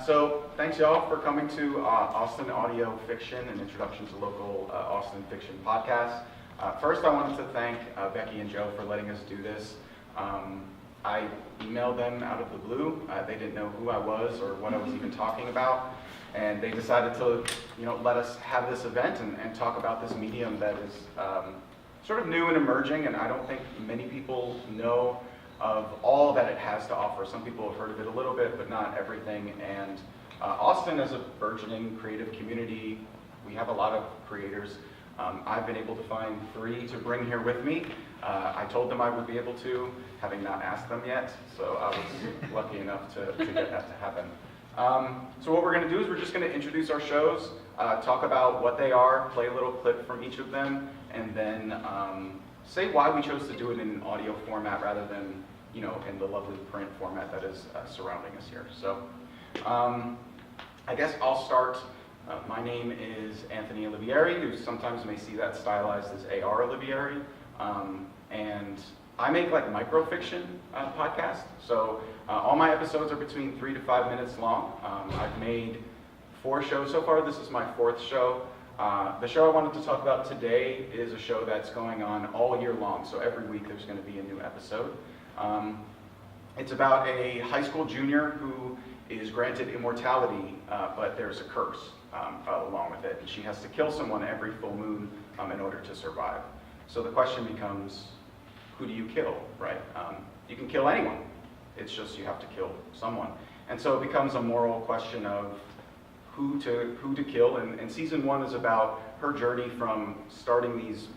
So thanks y'all for coming to Austin Audio Fiction, an introduction to local Austin fiction podcasts. First, I wanted to thank Becky and Joe for letting us do this. I emailed them out of the blue. They didn't know who I was or what I was even talking about, and they decided to, let us have this event and talk about this medium that is sort of new and emerging, and I don't think many people know of all that it has to offer. Some people have heard of it a little bit, but not everything. And Austin, as a burgeoning creative community, we have a lot of creators. I've been able to find 3 to bring here with me. I told them I would be able to, having not asked them yet, so I was lucky enough to get that to happen. So what we're going to do is we're just going to introduce our shows, talk about what they are, play a little clip from each of them, and then say why we chose to do it in an audio format rather than, in the lovely print format that is surrounding us here. So I guess I'll start. My name is Anthony Olivieri. You sometimes may see that stylized as A.R. Olivieri. And I make like microfiction podcasts. So all my episodes are between 3 to 5 minutes long. I've made 4 shows so far. This is my 4th show. The show I wanted to talk about today is a show that's going on all year long. So every week there's going to be a new episode. It's about a high school junior who is granted immortality, but there's a curse along with it. And she has to kill someone every full moon in order to survive. So the question becomes, who do you kill, right? You can kill anyone. It's just you have to kill someone. And so it becomes a moral question of who to kill. And season 1 is about her journey from starting these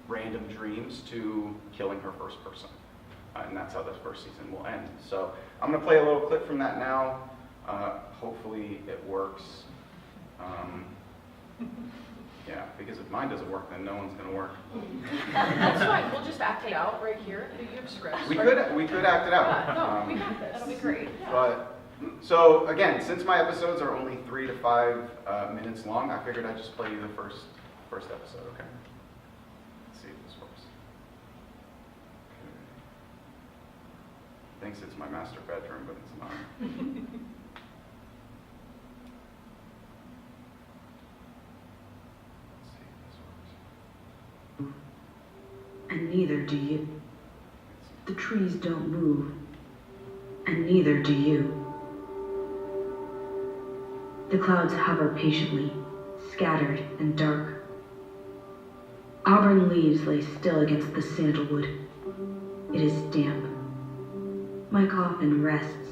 random dreams to killing her first person. And that's how the first season will end. So I'm going to play a little clip from that now. Hopefully it works. Yeah, because if mine doesn't work, then no one's going to work. That's fine. We'll just act it out right here. You have scripts. We could act it out. Yeah, no, we got this. That'll be great. Yeah. But so again, since my episodes are only 3 to 5 minutes long, I figured I'd just play you the first episode. Okay. Let's see if this works. Thinks it's my master bedroom, but it's not. And neither do you. The trees don't move, and neither do you. The clouds hover patiently, scattered and dark. Auburn leaves lay still against the sandalwood. It is damp. My coffin rests.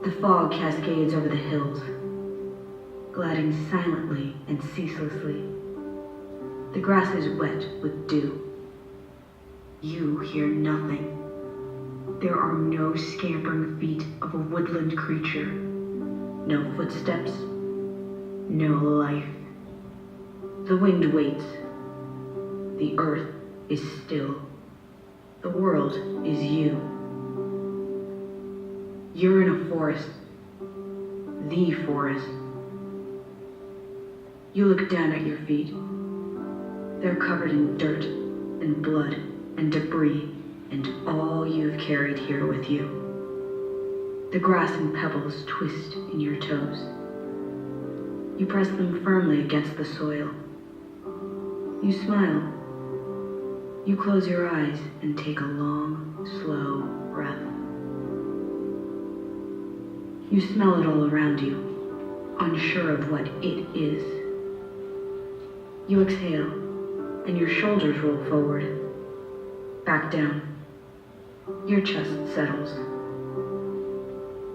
The fog cascades over the hills, gliding silently and ceaselessly. The grass is wet with dew. You hear nothing. There are no scampering feet of a woodland creature. No footsteps. No life. The wind waits. The earth is still. The world is you. You're in a forest. The forest. You look down at your feet. They're covered in dirt and blood and debris and all you've carried here with you. The grass and pebbles twist in your toes. You press them firmly against the soil. You smile. You close your eyes and take a long, slow breath. You smell it all around you, unsure of what it is. You exhale, and your shoulders roll forward. Back down. Your chest settles.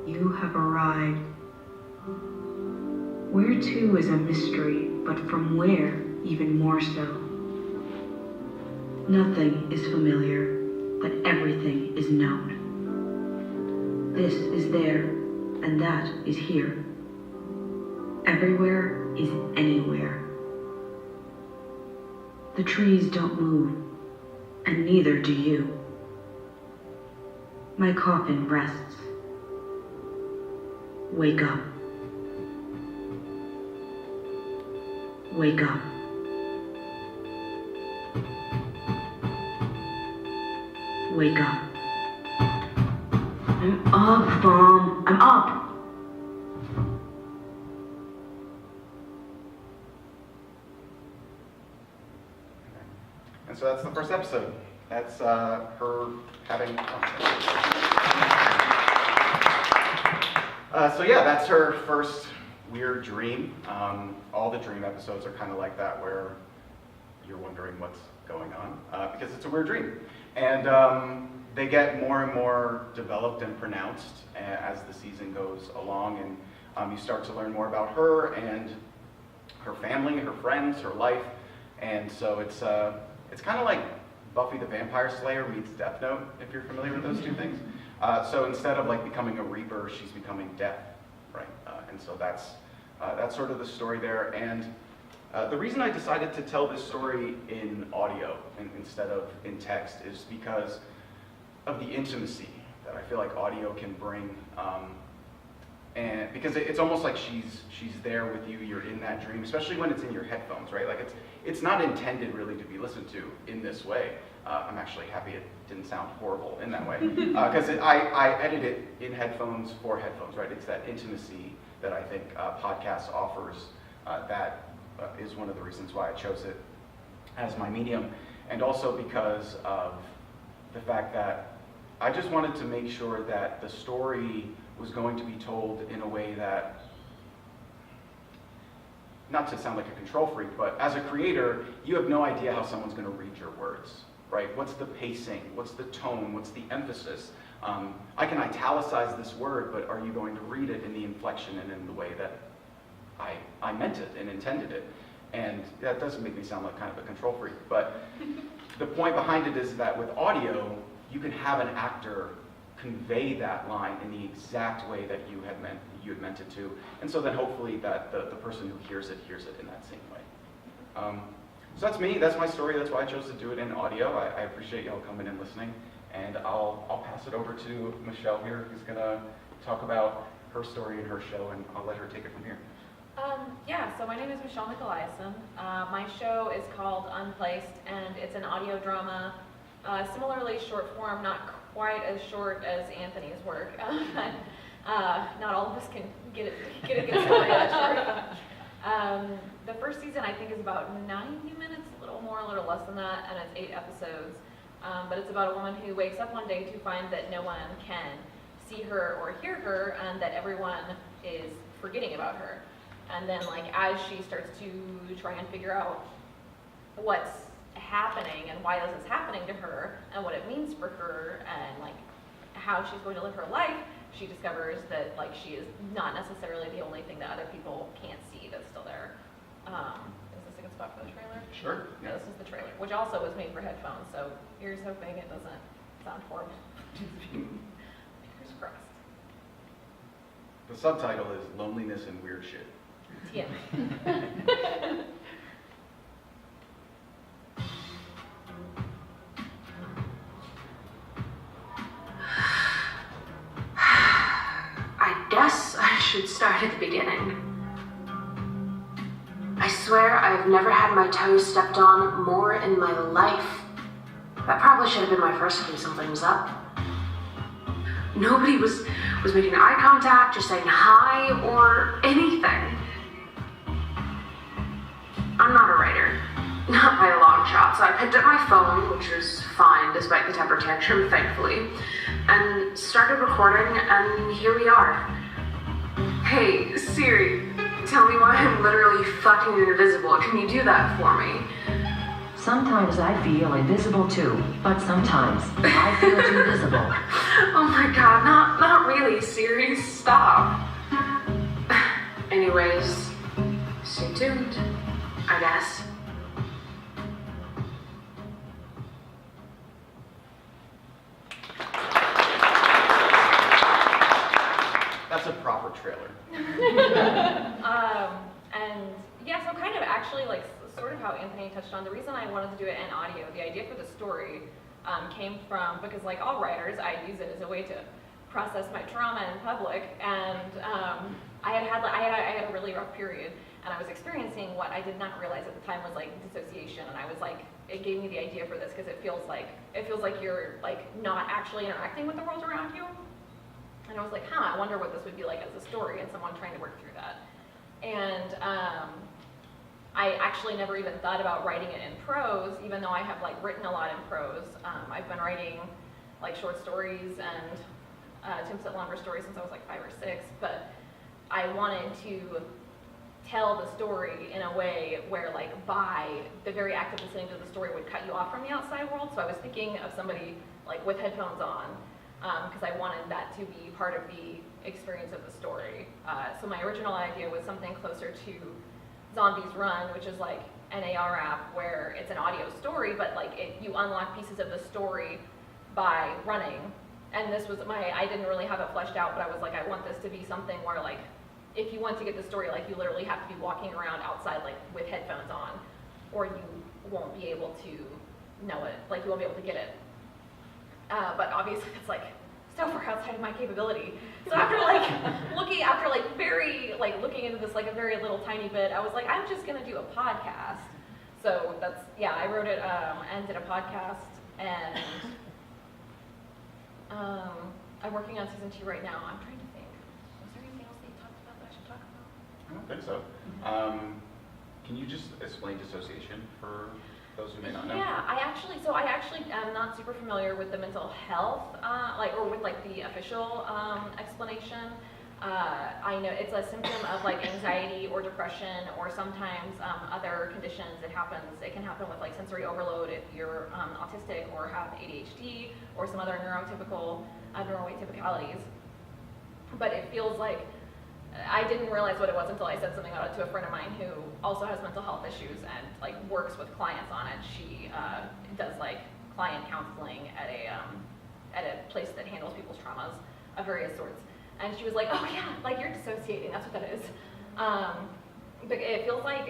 You have arrived. Where to is a mystery, but from where, even more so. Nothing is familiar, but everything is known. This is there, and that is here. Everywhere is anywhere. The trees don't move, and neither do you. My coffin rests. Wake up. Wake up. Wake up. I'm up, Mom. I'm up. And so that's the first episode. That's her having. So yeah, that's her first weird dream. All the dream episodes are kind of like that, where you're wondering what's going on because it's a weird dream, and they get more and more developed and pronounced as the season goes along, and you start to learn more about her and her family, her friends, her life, and so it's kind of like Buffy the Vampire Slayer meets Death Note, if you're familiar with those two things. So instead of like becoming a Reaper, she's becoming Death, right? And so that's sort of the story there. And the reason I decided to tell this story in audio instead of in text is because of the intimacy that I feel like audio can bring. And because it's almost like she's there with you, you're in that dream, especially when it's in your headphones, right? Like it's not intended really to be listened to in this way. I'm actually happy it didn't sound horrible in that way, because I edit it in headphones for headphones, right? It's that intimacy that I think podcasts offers that is one of the reasons why I chose it as my medium, and also because of the fact that I just wanted to make sure that the story was going to be told in a way that, not to sound like a control freak, but as a creator, you have no idea how someone's going to read your words, right? What's the pacing? What's the tone? What's the emphasis? I can italicize this word, but are you going to read it in the inflection and in the way that I meant it and intended it? And that doesn't make me sound like kind of a control freak, but the point behind it is that with audio, you can have an actor convey that line in the exact way that you had meant it to, and so then hopefully that the person who hears it in that same way. So that's me, that's my story, that's why I chose to do it in audio. I appreciate y'all coming and listening, and I'll pass it over to Michelle here, who's gonna talk about her story and her show, and I'll let her take it from here. Yeah, so my name is Michelle Nickolaisen. My show is called Unplaced, and it's an audio drama, similarly short form, not quite as short as Anthony's work. Not all of us can get a good story that short. The first season I think is about 90 minutes, a little more, a little less than that, and it's 8 episodes. But it's about a woman who wakes up one day to find that no one can see her or hear her, and that everyone is forgetting about her. And then, like, as she starts to try and figure out what's happening and why this is happening to her and what it means for her and like how she's going to live her life, she discovers that like she is not necessarily the only thing that other people can't see that's still there. Is this a good spot for the trailer? Sure. Yeah, this is the trailer, which also was made for headphones, so here's hoping it doesn't sound horrible. Fingers crossed. The subtitle is Loneliness and Weird Shit. Yeah. I guess I should start at the beginning. I swear I've never had my toes stepped on more in my life. That probably should have been my first clue something was up. Nobody was making eye contact or saying hi or anything. I'm not a writer, not by a long shot, so I picked up my phone, which was fine despite the temper tantrum, thankfully, and started recording, and here we are. Hey, Siri, tell me why I'm literally fucking invisible. Can you do that for me? Sometimes I feel invisible too, but sometimes I feel invisible. Oh my god, not really, Siri, stop. Anyways, stay tuned, I guess. That's a proper trailer. And yeah, so kind of actually like sort of how Anthony touched on, the reason I wanted to do it in audio, the idea for the story came from, because like all writers, I use it as a way to process my trauma in public, and I had a really rough period, and I was experiencing what I did not realize at the time was like dissociation, and I was like, it gave me the idea for this because it feels like you're like not actually interacting with the world around you. And I was like, I wonder what this would be like as a story and someone trying to work through that. And I actually never even thought about writing it in prose, even though I have like written a lot in prose. I've been writing like short stories and Tim Sit Lumber stories since I was like 5 or 6, but I wanted to tell the story in a way where like by the very act of listening to the story would cut you off from the outside world. So I was thinking of somebody like with headphones on, because I wanted that to be part of the experience of the story. So my original idea was something closer to Zombies Run, which is like an AR app where it's an audio story, but like you unlock pieces of the story by running. And this was I didn't really have it fleshed out, but I was like, I want this to be something where like, if you want to get the story, like you literally have to be walking around outside like with headphones on, or you won't be able to know it, like you won't be able to get it. But obviously it's like so far outside of my capability. So after looking into this like a very little tiny bit, I was like, I'm just gonna do a podcast. So I wrote it and did a podcast, and I'm working on season 2 right now. I'm trying to think. Was there anything else that you talked about that I should talk about? I don't think so. Can you just explain dissociation for those who may not know? Yeah, I actually am not super familiar with the mental health, or with like the official explanation. I know it's a symptom of like anxiety or depression, or sometimes other conditions. It can happen with like sensory overload if you're autistic or have ADHD or some other neuroatypicalities. But it feels like, I didn't realize what it was until I said something about it to a friend of mine who also has mental health issues and like works with clients on it. She does like client counseling at a place that handles people's traumas of various sorts. And she was like, "Oh yeah, like you're dissociating. That's what that is." But it feels like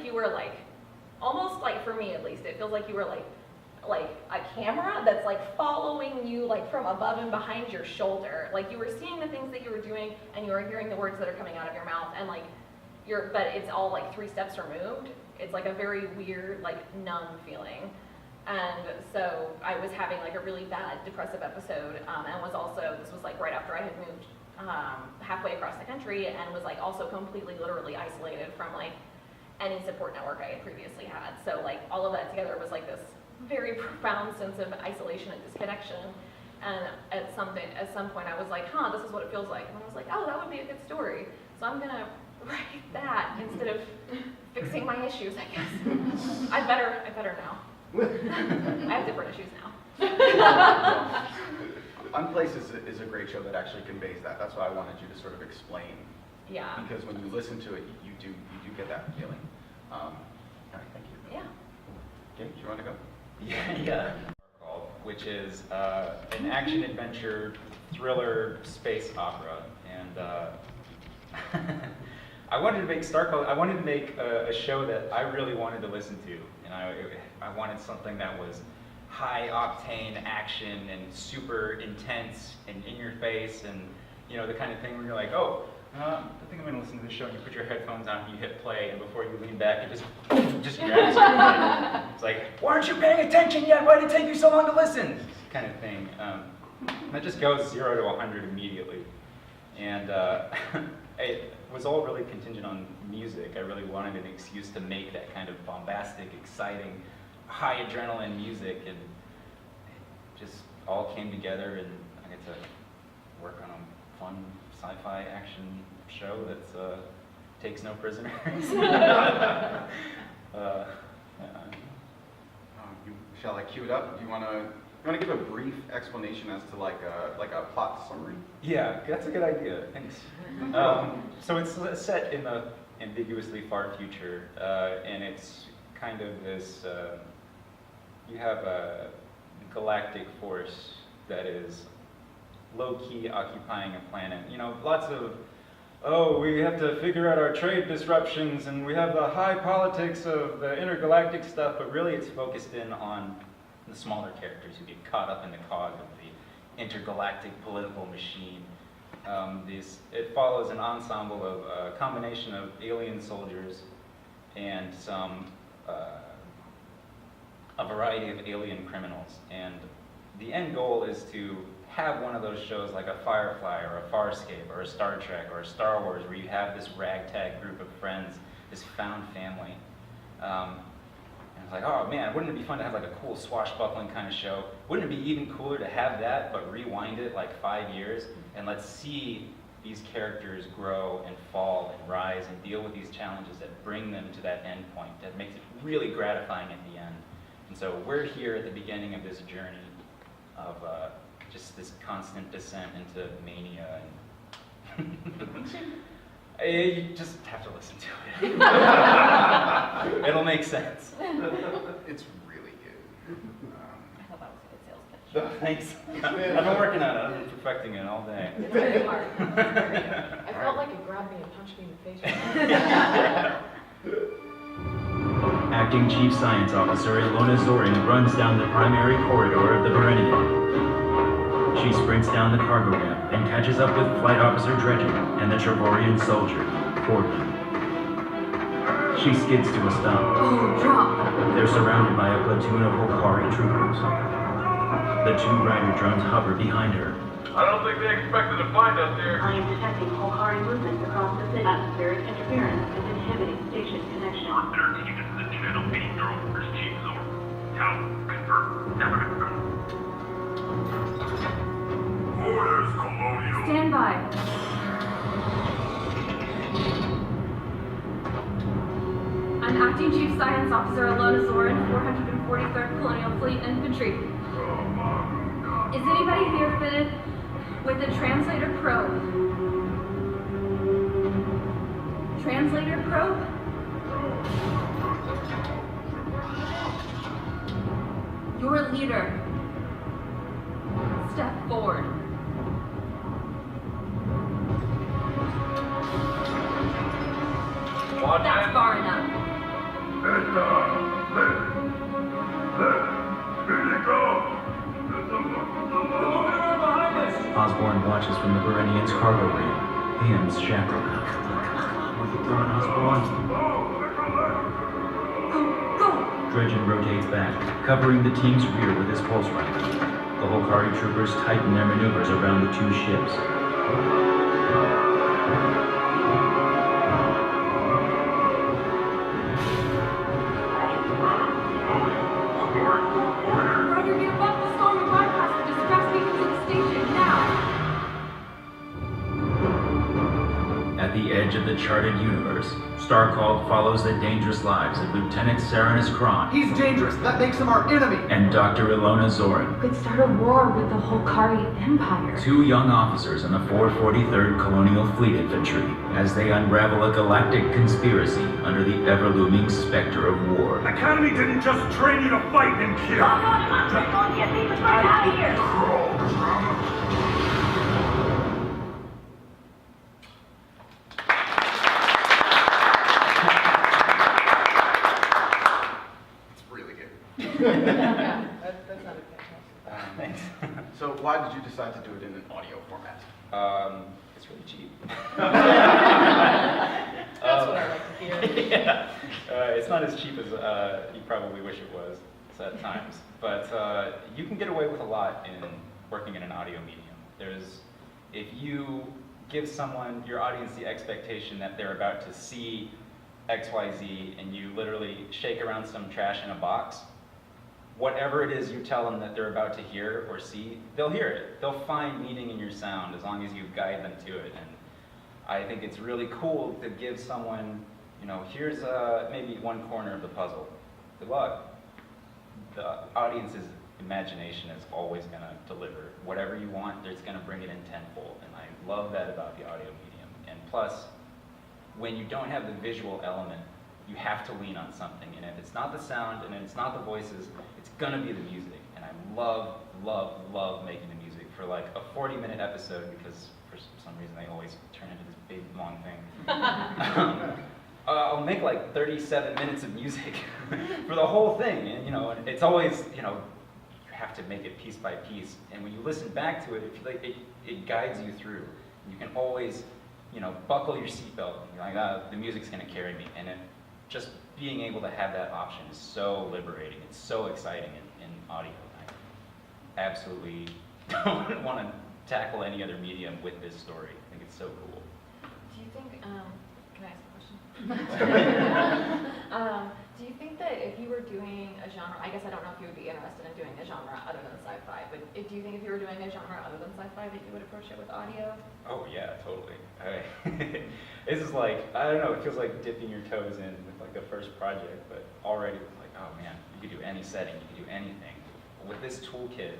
you were like, almost like for me at least, it feels like you were like a camera that's like following you like from above and behind your shoulder. Like you were seeing the things that you were doing, and you were hearing the words that are coming out of your mouth, and like but it's all like 3 steps removed. It's like a very weird, like numb feeling. And so I was having like a really bad depressive episode, and this was like right after I had moved halfway across the country, and was like also completely literally isolated from like any support network I had previously had. So like all of that together was like this very profound sense of isolation and disconnection. And at some point I was like, this is what it feels like. And I was like, oh, that would be a good story. So I'm gonna write that instead of fixing my issues, I guess. I better now. I have different issues now. Unplaced is a great show that actually conveys that. That's why I wanted you to sort of explain. Yeah. Because when you listen to it, you do get that feeling. All right, thank you. Yeah. Gabe, do you want to go? Yeah. Starcalled, which is an action-adventure thriller space opera, and I wanted to make Starcalled. I wanted to make a show that I really wanted to listen to, and I wanted something that was high-octane action and super intense and in your face, and the kind of thing where you're like, oh, I think I'm going to listen to this show, and you put your headphones on, and you hit play, and before you lean back, it just grabs you. It's like, why aren't you paying attention yet? Why did it take you so long to listen? Kind of thing. That just goes 0 to 100 immediately. And it was all really contingent on music. I really wanted an excuse to make that kind of bombastic, exciting, high adrenaline music, and it just all came together, and I get to work on a fun sci-fi action show that takes no prisoners. Shall I cue it up? Do you want to give a brief explanation as to like a plot summary? Yeah, that's a good idea. Thanks. So it's set in the ambiguously far future, and it's kind of this. You have a galactic force that is low-key occupying a planet. Lots of, we have to figure out our trade disruptions, and we have the high politics of the intergalactic stuff, but really it's focused in on the smaller characters who get caught up in the cog of the intergalactic political machine. It follows an ensemble of a combination of alien soldiers and a variety of alien criminals, and the end goal is to have one of those shows like a Firefly or a Farscape or a Star Trek or a Star Wars, where you have this ragtag group of friends this found family. And it's like, oh man, wouldn't it be fun to have like a cool swashbuckling kind of show? Wouldn't it be even cooler to have that, but rewind it like 5 years, and let's see these characters grow and fall and rise and deal with these challenges that bring them to that end point, that makes it really gratifying at the end. And so we're here at the beginning of this journey of just this constant descent into mania. And you just have to listen to it. It'll make sense. It's really good. I thought that was a good sales pitch. Thanks. I've been working on it. I've been perfecting it all day. It's very hard. It's very good. I felt like it grabbed me and punched me in the face. Acting Chief Science Officer Ilona Zorin runs down the primary corridor of the Berenian. She sprints down the cargo ramp and catches up with Flight Officer Dredgen and the Trevorian soldier, Corbin. She skids to a stop. Oh, drop! They're surrounded by a platoon of Holkari troopers. The two Rider drones hover behind her. I don't think they expected to find us here. I am detecting Holkari movements across the city. Atmospheric interference is inhibiting station connection. 13 is the channel 8 Neuroverse Chief Zone. Town, confirm. Never confirm. Orders, Colonial. Stand by. I'm Acting Chief Science Officer Ilona Zorin, 443rd Colonial Fleet Infantry. Is anybody here fitted with a translator probe? Translator probe? Your leader. Step forward. That's far enough. Here they go. Osborne watches from the Berenian's cargo ramp, hands shackled. What's going on, Osborne? Go! Dredgen rotates back, covering the team's rear with his pulse rifle. The Holkari troopers tighten their maneuvers around the two ships. Roger, get above the storm and bypass the distress beacons at the station, now! At the edge of the charted universe, Starcalled follows the dangerous lives of Lieutenant Serenus Kron He's dangerous. That makes him our enemy. and Dr. Ilona Zorin, Could start a war with the Holkari Empire. two young officers in the 443rd Colonial Fleet Infantry, as they unravel a galactic conspiracy under the ever-looming specter of war. Academy didn't just train you to fight and kill. It's really good. Yeah, that sounded fantastic. Thanks. So why did you decide to do it in an audio format? It's really cheap. That's what I like to hear. Yeah. It's not as cheap as you probably wish it was at times, but you can get away with a lot in working in an audio medium. If you give your audience the expectation that they're about to see XYZ and you literally shake around some trash in a box, whatever it is you tell them that they're about to hear or see, they'll hear it. They'll find meaning in your sound as long as you guide them to it. And I think it's really cool to give someone, here's maybe one corner of the puzzle. Good luck. The audience's imagination is always going to deliver. Whatever you want, it's going to bring it in tenfold. And I love that about the audio medium. And plus, when you don't have the visual element, you have to lean on something. And if it's not the sound and it's not the voices, it's going to be the music. And I love, love, love making the music for like a 40-minute episode, because for some reason they always turn into this big, long thing. I'll make like 37 minutes of music for the whole thing. And, and it's always, you have to make it piece by piece. And when you listen back to it, it guides you through. You can always, buckle your seatbelt. You're like, the music's going to carry me. And just being able to have that option is so liberating. It's so exciting in audio. I absolutely don't want to tackle any other medium with this story. I think it's so cool. Do you think, can I ask a question? genre, I guess I don't know if you would be interested in doing a genre other than sci-fi, but do you think if you were doing a genre other than sci-fi that you would approach it with audio? Oh yeah, totally. This is like, I don't know, it feels like dipping your toes in with like the first project, but already it's like, oh man, you could do any setting, you could do anything. With this toolkit,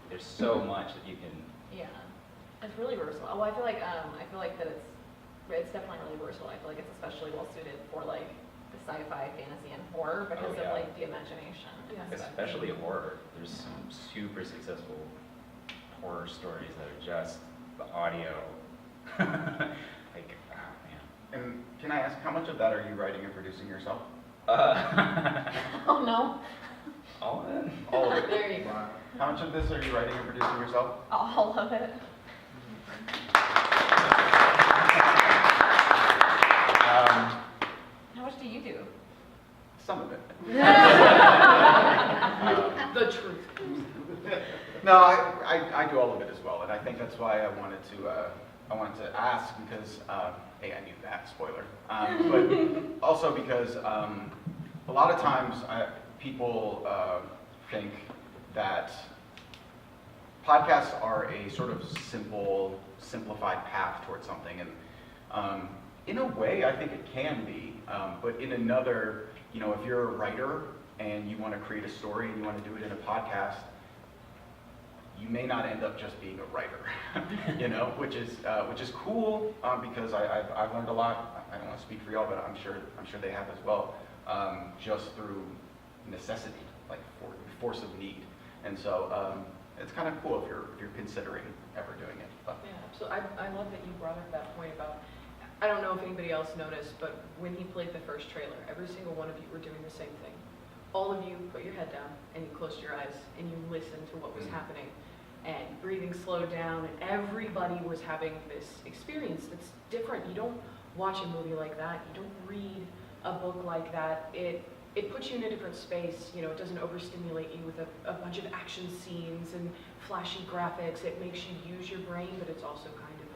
there's so much that you can. Yeah, it's really versatile. Well, I feel like that it's definitely really versatile. I feel like it's especially well suited for like the sci-fi, fantasy, and horror because of like the imagination. Yeah. Especially horror. There's some super successful horror stories that are just the audio. Like, oh man. And can I ask, how much of that are you writing and producing yourself? Oh no. All of it? All of it. There you go. How much of this are you writing and producing yourself? All of it. How much do you do? Some of it. The truth. No, I do all of it as well, and I think that's why I wanted to ask because hey, I knew that, spoiler, but also because a lot of times people think that podcasts are a sort of simplified path towards something, and in a way, I think it can be, but in another, if you're a writer and you want to create a story and you want to do it in a podcast, you may not end up just being a writer, which is cool because I've learned a lot. I don't want to speak for y'all, but I'm sure they have as well, just through necessity, like force of need, and so it's kind of cool if you're considering ever doing it. But. Yeah, so I love that you brought up that point about, I don't know if anybody else noticed, but when he played the first trailer, every single one of you were doing the same thing. All of you put your head down and you closed your eyes and you listened to what was happening, and breathing slowed down, and everybody was having this experience that's different. You don't watch a movie like that. You don't read a book like that. It puts you in a different space. It doesn't overstimulate you with a bunch of action scenes and flashy graphics. It makes you use your brain, but it's also kind of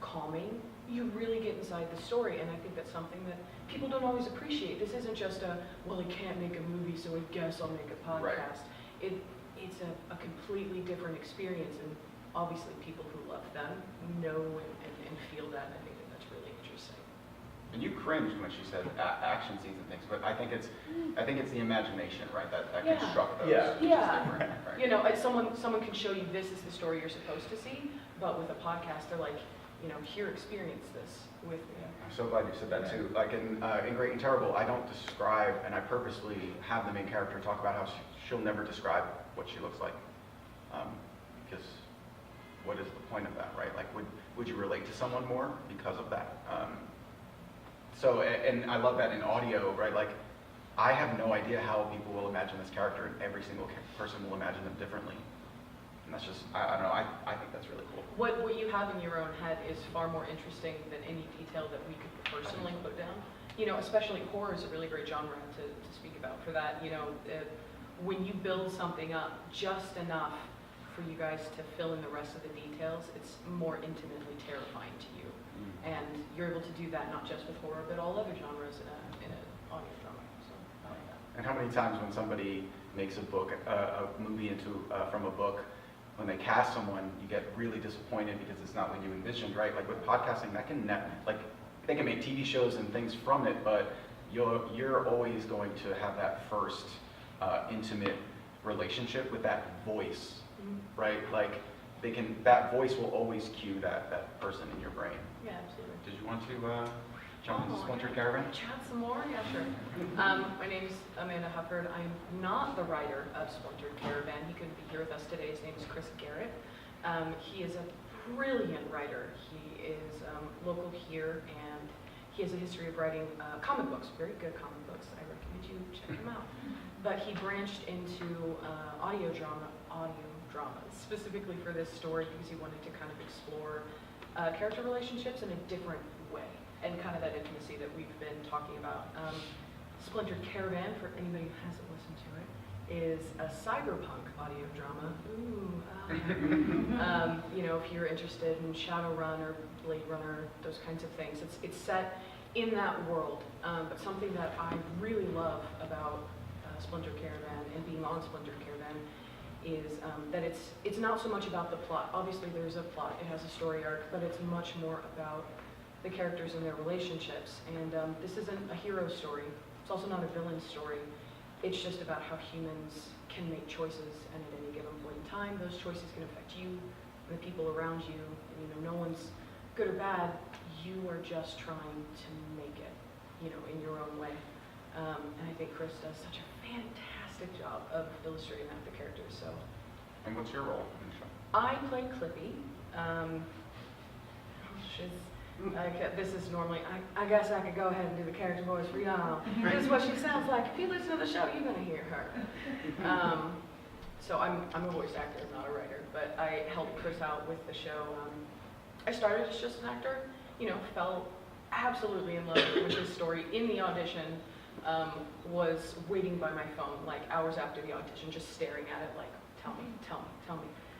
calming. You really get inside the story, and I think that's something that people don't always appreciate. This isn't just well, I can't make a movie, so I guess I'll make a podcast. Right. It's a completely different experience, and obviously people who love them know and feel that, and I think that's really interesting. And you cringed when she said action scenes and things, but I think it's the imagination, right? That construct those. Yeah. Which is different, right? Someone can show you this is the story you're supposed to see, but with a podcast, they're like, here, experience this with me. I'm so glad you said that too. Like in Great and Terrible, I don't describe, and I purposely have the main character talk about how she'll never describe what she looks like, because what is the point of that, right? Like, would you relate to someone more because of that? So, and I love that in audio, right? Like, I have no idea how people will imagine this character, and every single person will imagine them differently. And that's just, I don't know, I think that's really cool. What you have in your own head is far more interesting than any detail that we could personally put down. Especially horror is a really great genre to speak about for that. When you build something up just enough for you guys to fill in the rest of the details, it's more intimately terrifying to you. And you're able to do that not just with horror, but all other genres in an audio drama. So I like that. And how many times when somebody makes a movie from a book, when they cast someone, you get really disappointed because it's not what you envisioned, right? Like with podcasting, they can make TV shows and things from it, but you're always going to have that first intimate relationship with that voice, right? Like that voice will always cue that person in your brain. Yeah, absolutely. Did you want to jump into Splintered Caravan? Chat some more? Yeah, sure. My name's Amanda Hufford. I'm not the writer of Splintered Caravan. He couldn't be here with us today. His name is Chris Garrett. He is a brilliant writer. He is local here, and he has a history of writing comic books, very good comic books. I recommend you check him out. But he branched into audio dramas, specifically for this story because he wanted to kind of explore character relationships in a different way, and kind of that intimacy that we've been talking about. Splintered Caravan, for anybody who hasn't listened to it, is a cyberpunk audio drama. If you're interested in Shadowrun or Blade Runner, those kinds of things, it's set in that world. But something that I really love about Splintered Caravan and being on Splintered Caravan is that it's not so much about the plot. Obviously there's a plot, it has a story arc, but it's much more about the characters and their relationships. And this isn't a hero story. It's also not a villain story. It's just about how humans can make choices, and at any given point in time, those choices can affect you and the people around you. And, you know, no one's good or bad. You are just trying to make it, you know, in your own way. And I think Chris does such a fantastic job of illustrating that with the characters. So. And what's your role in the show? I play Clippy. This is normally, I guess I could go ahead and do the character voice for y'all. This is what she sounds like. If you listen to the show, you're gonna hear her. So I'm a voice actor, not a writer, but I helped Chris out with the show. I started as just an actor, you know, fell absolutely in love with his story in the audition, was waiting by my phone like hours after the audition, just staring at it like, tell me.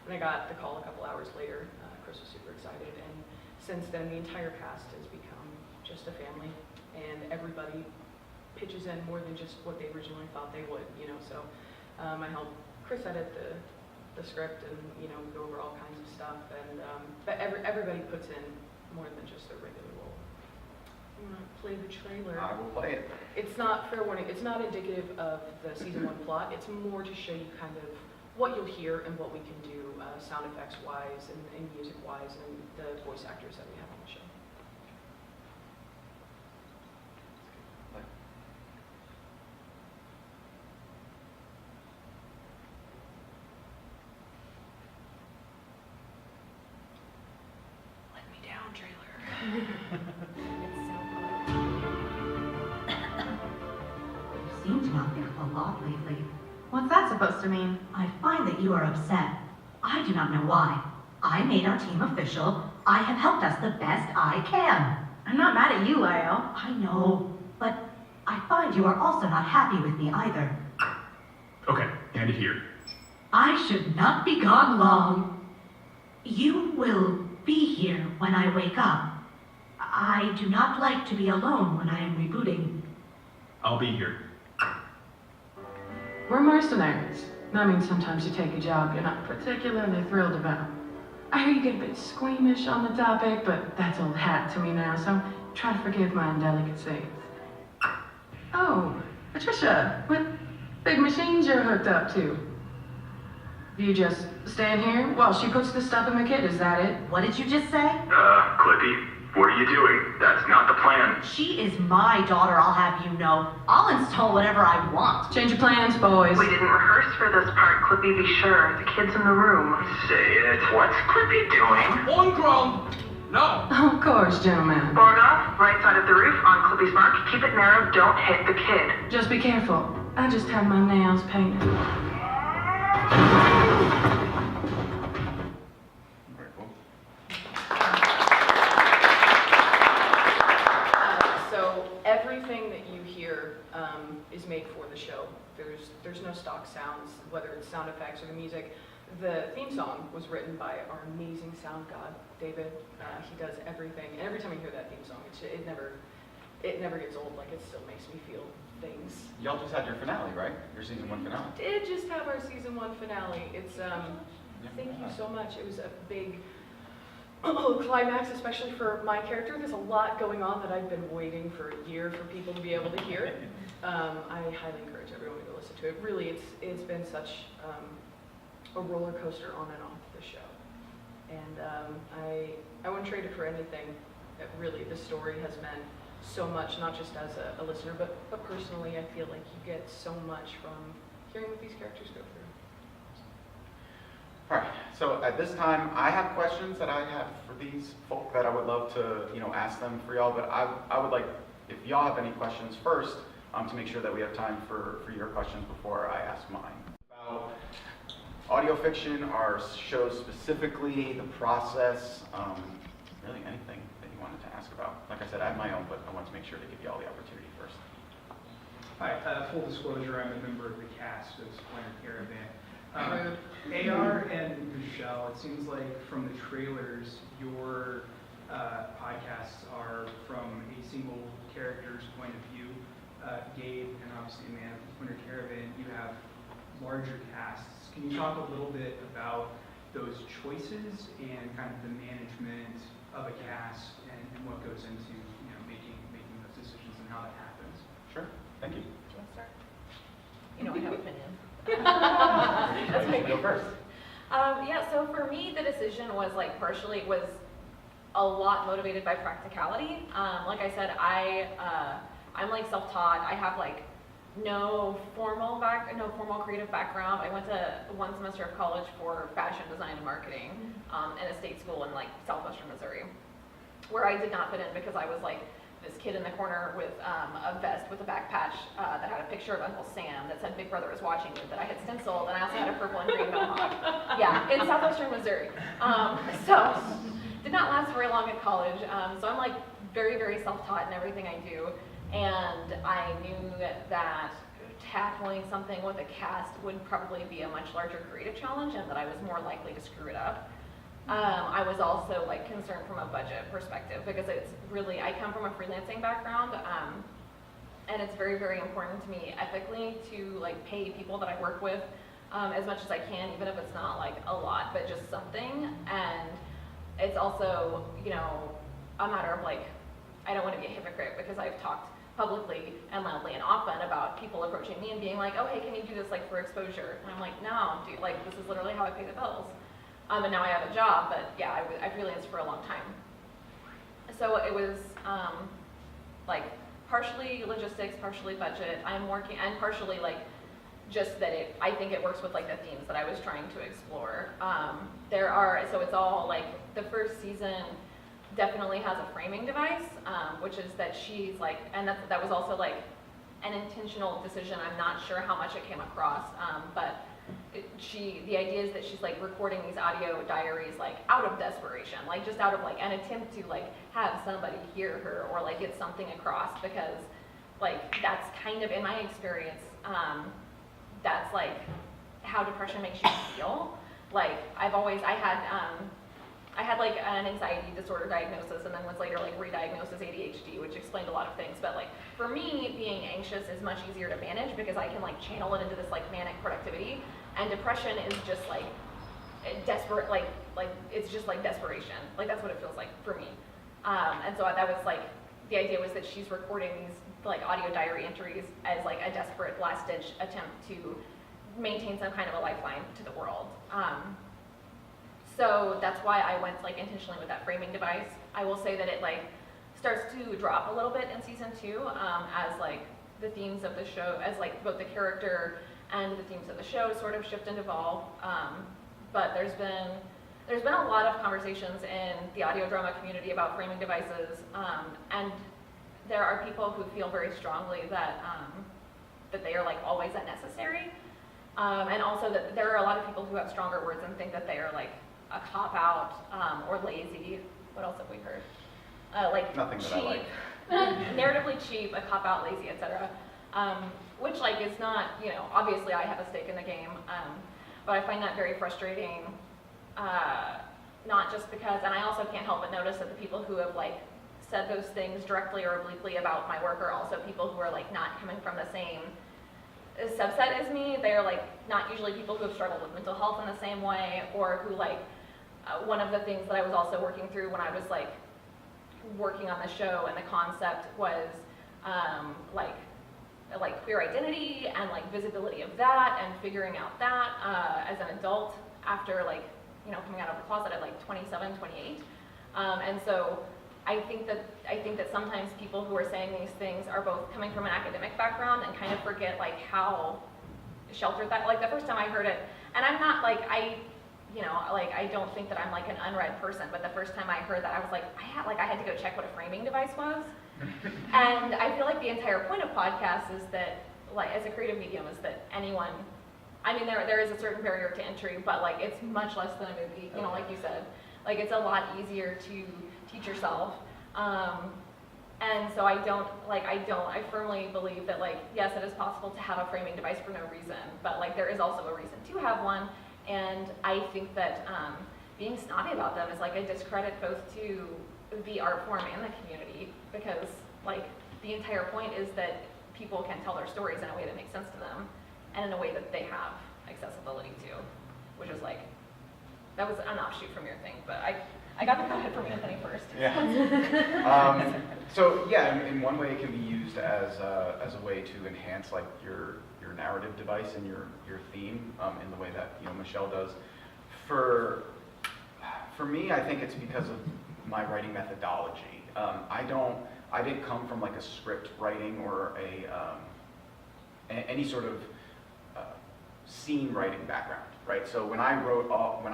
And I got the call a couple hours later. Chris was super excited, and since then the entire cast has become just a family, and everybody pitches in more than just what they originally thought they would, you know. So I helped Chris edit the script, and you know, go over all kinds of stuff, and but everybody puts in more than just their regular role. I'm gonna play the trailer. I will play it. It's not, fair warning, it's not indicative of the season 1 plot. It's more to show you kind of what you'll hear and what we can do sound effects wise and music wise, and the voice actors that we have on the show. Let me down, trailer. You seem to not think a lot lately. What's that supposed to mean? I find that you are upset. I do not know why. I made our team official. I have helped us the best I can. I'm not mad at you, Lyle. I know, but I find you are also not happy with me either. Okay, hand it here. I should not be gone long. You will be here when I wake up. I do not like to be alone when I am rebooting. I'll be here. We're mercenaries. That means sometimes you take a job you're not particularly thrilled about. I hear you get a bit squeamish on the topic, but that's old hat to me now, so try to forgive my indelicacies. Oh, Patricia, what big machines you're hooked up to? You just stand here while she puts the stuff in the kit, is that it? What did you just say? Clippy, what are you doing? That's not the plan. She is my daughter, I'll have you know. I'll install whatever I want. Change your plans, boys. We didn't rehearse for this part, Clippy, be sure. The kid's in the room. Say it. What's Clippy doing? On ground! No! Of course, gentlemen. Board off, right side of the roof, on Clippy's mark. Keep it narrow, don't hit the kid. Just be careful. I just had my nails painted. Very cool. So everything that you hear is made for the show. There's no stock sounds, whether it's sound effects or the music. The theme song was written by our amazing sound god, David. He does everything, and every time you hear that theme song, it never gets old. Like, it still makes me feel things. Y'all just had your finale, right? Your season 1 finale. Did just have our season 1 finale. It's thank you so much. It was a big climax, especially for my character. There's a lot going on that I've been waiting for a year for people to be able to hear. I highly encourage everyone to go listen to it. Really, it's been such a roller coaster on and off the show, and I wouldn't trade it for anything. Really, the story has meant so much, not just as a listener, but personally, I feel like you get so much from hearing what these characters go through. All right, so at this time, I have questions that I have for these folk that I would love to, ask them for y'all, but I would like, if y'all have any questions first, to make sure that we have time for your questions before I ask mine. About audio fiction, our shows specifically, the process, really anything that you wanted to ask about. Like I said, I have my own, but I want to make sure to give you all the opportunity first. Hi, full disclosure, I'm a member of the cast of Splintered Caravan. AR and Michelle, it seems like from the trailers, your podcasts are from a single character's point of view. Gabe and obviously Man of the Splintered Caravan, you have larger casts. Can you talk a little bit about those choices and kind of the management of a cast and what goes into making those decisions and how that happens? Sure, thank you. Do you want to start? You know I have opinion. That's me. Go first. Yeah, so for me, the decision was partially a lot motivated by practicality. Like I said, I'm self-taught. I have no formal creative background. I went to 1 semester of college for fashion design and marketing in a state school in southwestern Missouri, where I did not fit in because I was this kid in the corner with a vest with a back patch that had a picture of Uncle Sam that said Big Brother is watching you, that I had stenciled, and I also had a purple and green mohawk. Yeah, in southwestern Missouri. So did not last very long at college. So I'm very, very self-taught in everything I do. And I knew that tackling something with a cast would probably be a much larger creative challenge and that I was more likely to screw it up. I was also concerned from a budget perspective because it's really, I come from a freelancing background, and it's very, very important to me ethically to pay people that I work with as much as I can, even if it's not a lot, but just something. And it's also, a matter of I don't want to be a hypocrite because I've talked publicly and loudly and often about people approaching me and being oh, hey, can you do this for exposure? And I'm no, dude, this is literally how I pay the bills. And now I have a job, but yeah, I freelanced for a long time. So it was partially logistics, partially budget. I'm working, and partially just that I think it works with the themes that I was trying to explore. So it's all the first season definitely has a framing device, which is that she's and that was also an intentional decision. I'm not sure how much it came across, but the idea is that she's recording these audio diaries out of desperation, just out of an attempt to have somebody hear her or get something across, because that's kind of, in my experience, that's how depression makes you feel. I had an anxiety disorder diagnosis and then was later re-diagnosed as ADHD, which explained a lot of things. But for me, being anxious is much easier to manage because I can channel it into this manic productivity, and depression is just desperate, it's just desperation. That's what it feels like for me. And so that was the idea was that she's recording these audio diary entries as a desperate last-ditch attempt to maintain some kind of a lifeline to the world. So that's why I went intentionally with that framing device. I will say that it starts to drop a little bit in season 2 as the themes of the show, as both the character and the themes of the show sort of shift and evolve. But there's been a lot of conversations in the audio drama community about framing devices, and there are people who feel very strongly that that they are always unnecessary, and also that there are a lot of people who have stronger words and think that they are a cop-out or lazy. What else have we heard? Nothing cheap, that I like. narratively cheap, a cop-out, lazy, etc. Which is not, obviously I have a stake in the game, but I find that very frustrating. Not just because, and I also can't help but notice that the people who have said those things directly or obliquely about my work are also people who are not coming from the same subset as me. They are not usually people who have struggled with mental health in the same way, or who one of the things that I was also working through when I was working on the show and the concept was queer identity and visibility of that and figuring out that as an adult after coming out of the closet at 27, 28. And so I think that sometimes people who are saying these things are both coming from an academic background and kind of forget how sheltered that, the first time I heard it, and I'm not I don't think that I'm an unread person, but the first time I heard that I was I had to go check what a framing device was. And I feel the entire point of podcasts is that as a creative medium is that anyone, I mean there is a certain barrier to entry, but it's much less than a movie, like you said. It's a lot easier to teach yourself. And so I firmly believe that yes, it is possible to have a framing device for no reason, but there is also a reason to have one. And I think that being snobby about them is a discredit both to the art form and the community, because the entire point is that people can tell their stories in a way that makes sense to them, and in a way that they have accessibility to, which is like, that was an offshoot from your thing, but I got the credit from Anthony first. Yeah. So yeah, in one way it can be used as a way to enhance like your narrative device and your theme in the way that Michelle does. For me, I think it's because of my writing methodology. I didn't come from like a script writing or any sort of scene writing background, right? So when I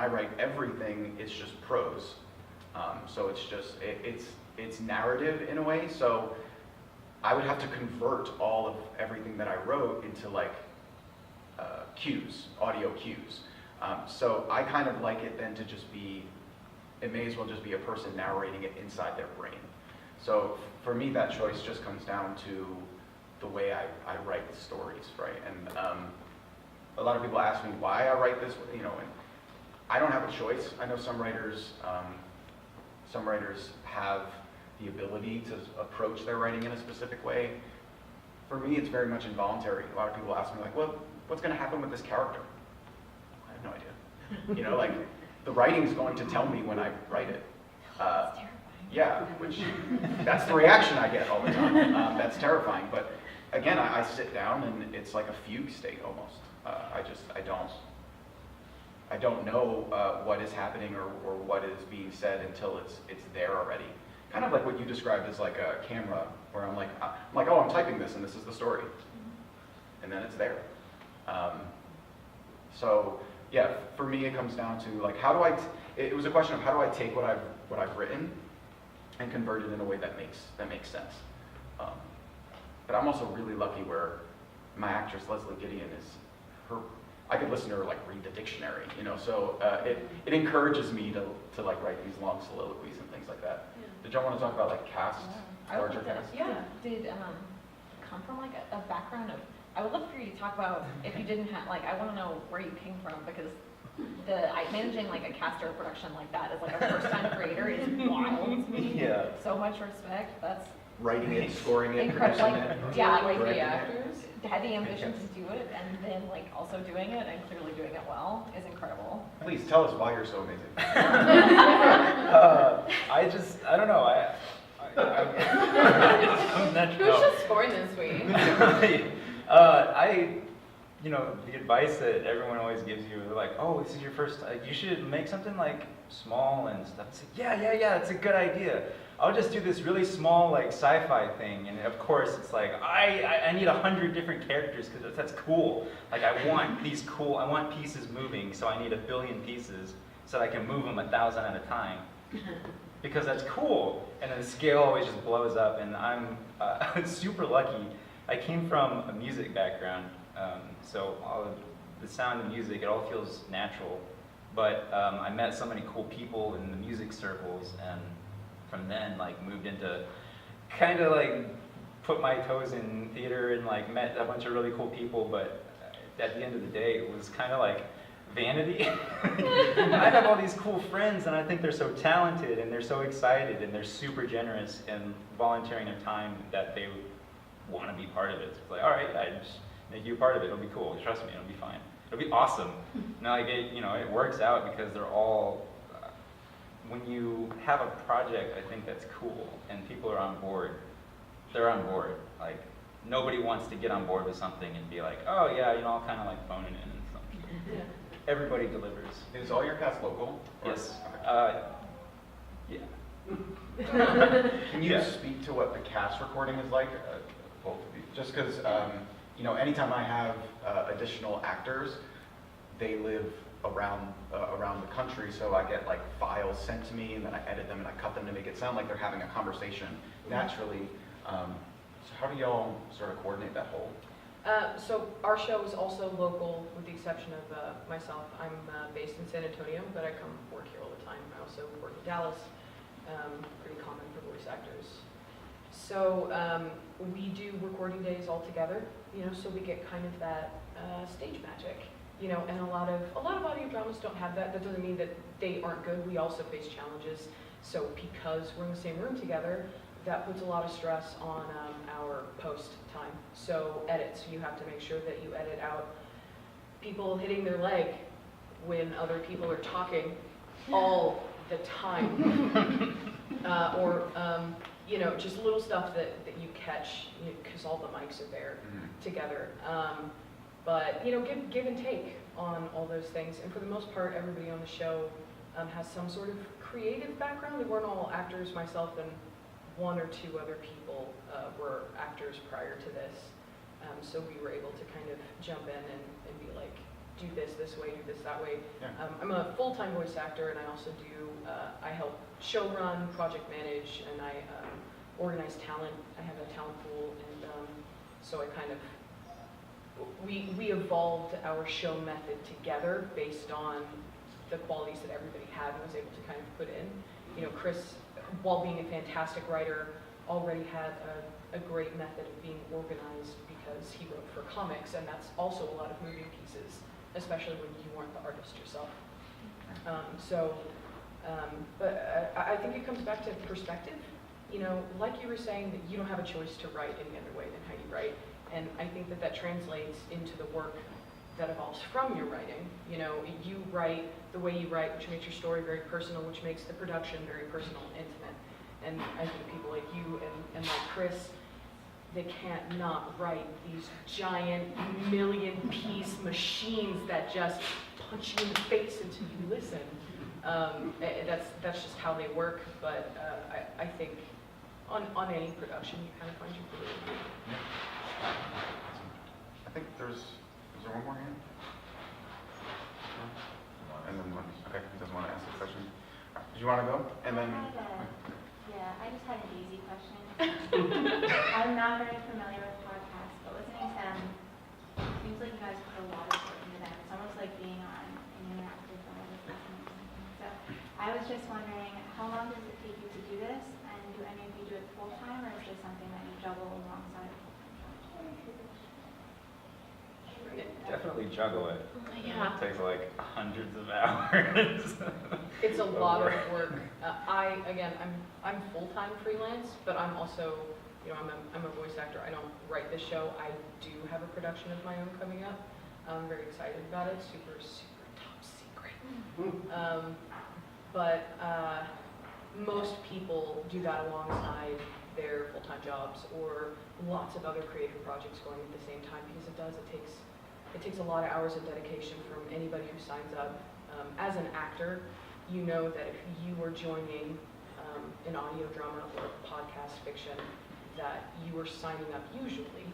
write everything, it's just prose. So it's narrative in a way. So I would have to convert all of everything that I wrote into like cues, audio cues. So I kind of like it then to just be, it may as well just be a person narrating it inside their brain. So for me, that choice just comes down to the way I write the stories, right? And a lot of people ask me why I write this, and I don't have a choice. I know some writers have the ability to approach their writing in a specific way. For me, it's very much involuntary. A lot of people ask me like, well, what's going to happen with this character? I have no idea. Like the writing's going to tell me when I write it. Yeah, which that's the reaction I get all the time. That's terrifying. But again, I sit down and it's like a fugue state almost. I don't know what is happening or what is being said until it's there already. Kind of like what you described as like a camera, where I'm like, oh, I'm typing this and this is the story, and then it's there. So yeah, for me it comes down to like, it was a question of how do I take what I've written and convert it in a way that makes sense. But I'm also really lucky where my actress Leslie Gideon I could listen to her like read the dictionary, so it encourages me to like write these long soliloquies and things like that. Yeah. Did y'all want to talk about like cast, larger cast? Yeah. Did come from like a background of, I would love for you to talk about, if you didn't have, like, I want to know where you came from, because managing like a cast or a production like that as like a first-time creator is wild to me. Yeah. So much respect. That's writing it, scoring it, incredible. producing Like, it. yeah, like the actors had the ambition to do it, and then like also doing it and clearly doing it well is incredible. Please tell us why you're so amazing. I don't know. Who's just scoring this week? The advice that everyone always gives you, they're like, oh, this is your first, you should make something like small and stuff. It's like, yeah, that's a good idea. I'll just do this really small like sci-fi thing, and of course it's like, I need 100 different characters because that's cool. Like I want pieces moving, so I need 1 billion pieces so that I can move them 1,000 at a time. Because that's cool, and then the scale always just blows up, and I'm super lucky. I came from a music background, so all of the sound and music, it all feels natural, but I met so many cool people in the music circles, and from then like moved into kind of like put my toes in theater and like met a bunch of really cool people, but at the end of the day it was kind of like vanity. I have all these cool friends and I think they're so talented and they're so excited and they're super generous and volunteering their time that they want to be part of it. It's like, all right, I just make you a part of it. It'll be cool. Trust me, it'll be fine. It'll be awesome. Now, like it works out because they're all. When you have a project, I think that's cool, and people are on board. They're on board. Like nobody wants to get on board with something and be like, oh yeah, I'll kind of like phone it in and something. Yeah. Everybody delivers. Is all your cast local? Yes. Yeah. Can you speak to what the cast recording is like, both of you? Just because, anytime I have additional actors, they live around the country, so I get like files sent to me, and then I edit them and I cut them to make it sound like they're having a conversation naturally. So how do y'all sort of coordinate that whole? So our show is also local, with the exception of myself. I'm based in San Antonio, but I come work here all the time. I also work in Dallas. Pretty common for voice actors. So we do recording days all together, so we get kind of that stage magic, and a lot of audio dramas don't have that. That doesn't mean that they aren't good. We also face challenges. So because we're in the same room together, that puts a lot of stress on our post time. So edits, you have to make sure that you edit out people hitting their leg when other people are talking all the time. Or just little stuff that you catch, because all the mics are there together. But give and take on all those things. And for the most part, everybody on the show has some sort of creative background. We weren't all actors. Myself and one or two other people were actors prior to this. So we were able to kind of jump in and be like, do this way, do this that way. Yeah. I'm a full-time voice actor, and I also do, I help show run, project manage, and I organize talent. I have a talent pool, and so I kind of, we evolved our show method together based on the qualities that everybody had and was able to kind of put in. Chris, while being a fantastic writer, already had a great method of being organized because he wrote for comics, and that's also a lot of moving pieces, especially when you weren't the artist yourself. But I think it comes back to perspective. Like you were saying, that you don't have a choice to write any other way than how you write, and I think that translates into the work that evolves from your writing. You write the way you write, which makes your story very personal, which makes the production very personal and intimate. And I think people like you and like Chris, they can't not write these giant million-piece machines that just punch you in the face until you listen. That's just how they work, but I think on any production, you kind of find your creativity. Yeah. I think is there one more hand? No? And then one, okay, he doesn't want to ask a question. Do you want to go? And then. I just had an easy question. I'm not very familiar with podcasts, but listening to them, it seems like you guys put a lot of work into them. It's almost like being on an interactive film or something. So I was just wondering, how long does it take you to do this? And do any of you do it full time, or is this something that you juggle alongside? Definitely juggle it. Yeah. It takes like hundreds of hours. It's a lot of work. I'm full-time freelance, but I'm also, I'm a voice actor. I don't write the show. I do have a production of my own coming up. I'm very excited about it. Super, super top secret. But most people do that alongside their full-time jobs or lots of other creative projects going at the same time, because it takes a lot of hours of dedication from anybody who signs up. As an actor, you know that if you are joining an audio drama or a podcast fiction, that you are signing up usually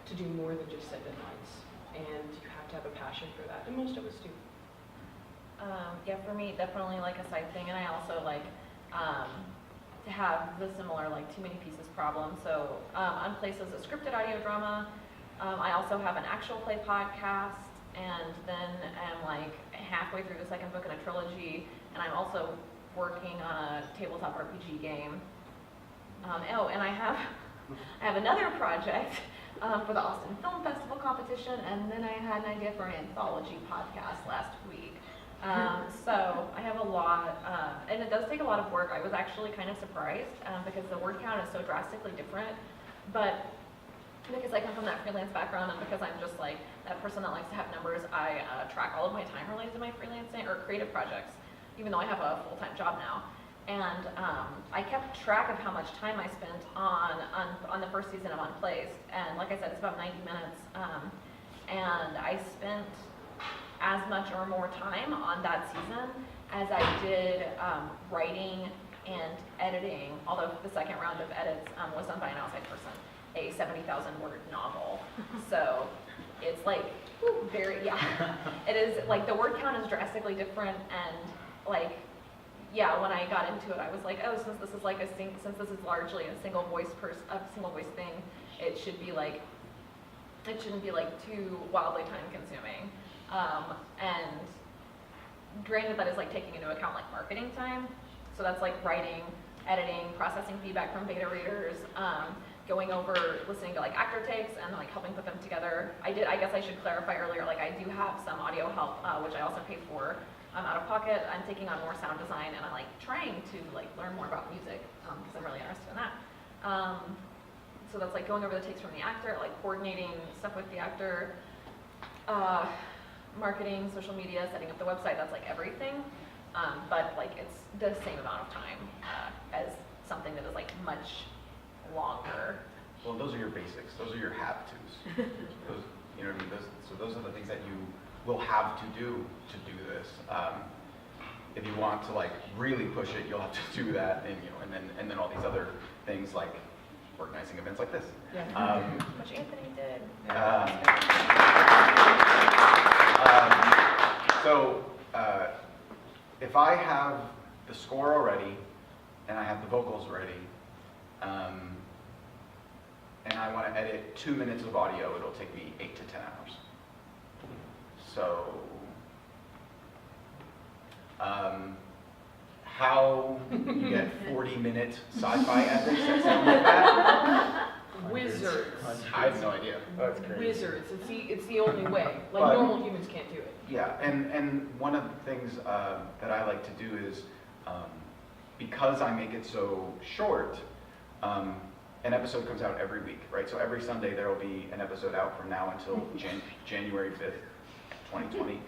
to do more than just send in lines. And you have to have a passion for that, and most of us do. Yeah, for me, definitely like a side thing, and I also like to have the similar too many pieces problem. So Unplaced is a scripted audio drama. I also have an actual play podcast, and then I'm halfway through the second book in a trilogy, and I'm also working on a tabletop RPG game. And I have another project for the Austin Film Festival competition, and then I had an idea for an anthology podcast last week. So I have a lot, and it does take a lot of work. I was actually kind of surprised because the word count is so drastically different, but because I come from that freelance background, and because I'm just that person that likes to have numbers, I track all of my time related to my freelancing or creative projects, even though I have a full-time job now. And I kept track of how much time I spent on the first season of Unplaced, and like I said, it's about 90 minutes, and I spent as much or more time on that season as I did writing and editing, although the second round of edits was done by an outside person, a 70,000 word novel. So it's very, yeah, it is the word count is drastically different, and yeah, when I got into it, I was like, oh, since this is since this is largely a single voice thing, it should be it shouldn't be too wildly time consuming. And granted, that is taking into account marketing time. So that's writing, editing, processing feedback from beta readers, going over, listening to actor takes and helping put them together. I guess I should clarify earlier, I do have some audio help, which I also pay for. I'm out of pocket. I'm taking on more sound design, and I'm trying to learn more about music because I'm really interested in that. So that's like going over the takes from the actor, like coordinating stuff with the actor, marketing, social media, setting up the website, that's like everything. But like it's the same amount of time as something that is like much longer. Well, those are your basics. Those are your have-tos. Those, you know what I mean? So those are the things that you will have to do this. If you want to like really push it, you'll have to do that, and then all these other things like organizing events like this. Yeah. Which Anthony did. So if I have the score already and I have the vocals ready, and I want to edit 2 minutes of audio, it'll take me 8 to 10 hours. So, how you get 40-minute sci-fi epics that sound like that? Wizards. I have no idea. That's crazy. Wizards. It's the only way. Like But- normal humans can't do it. Yeah, and one of the things that I like to do is, because I make it so short, an episode comes out every week, right? So every Sunday there will be an episode out from now until January 5th, 2020.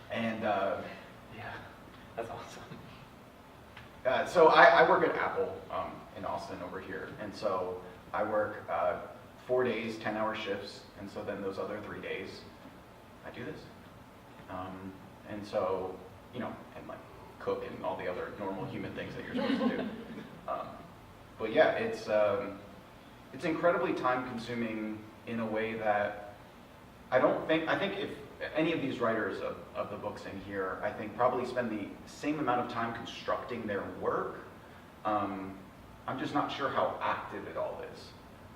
Yeah, that's awesome. So I work at Apple in Austin over here, and so I work 4 days, 10-hour shifts, and so then those other 3 days, I do this. And so, and like cook and all the other normal human things that you're supposed to do. But yeah, it's incredibly time-consuming in a way that I think if any of these writers of the books in here, I think probably spend the same amount of time constructing their work. I'm just not sure how active it all is,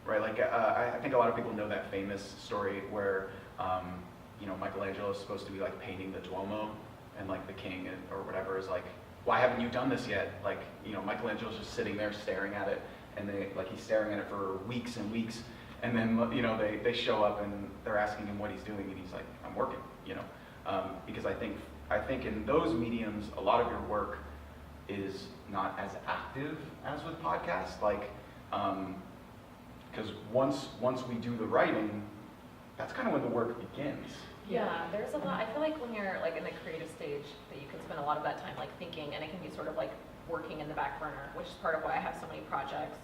right? Like I think a lot of people know that famous story where Michelangelo is supposed to be like painting the Duomo, and like the king or whatever is like, why haven't you done this yet? Like, Michelangelo's just sitting there staring at it, and he's staring at it for weeks and weeks, and then they show up and they're asking him what he's doing, and he's like, I'm working, because I think in those mediums a lot of your work is not as active as with podcasts, like because once we do the writing, that's kind of when the work begins. Yeah, there's a lot. I feel like when you're like in the creative stage, that you can spend a lot of that time like thinking, and it can be sort of like working in the back burner, which is part of why I have so many projects.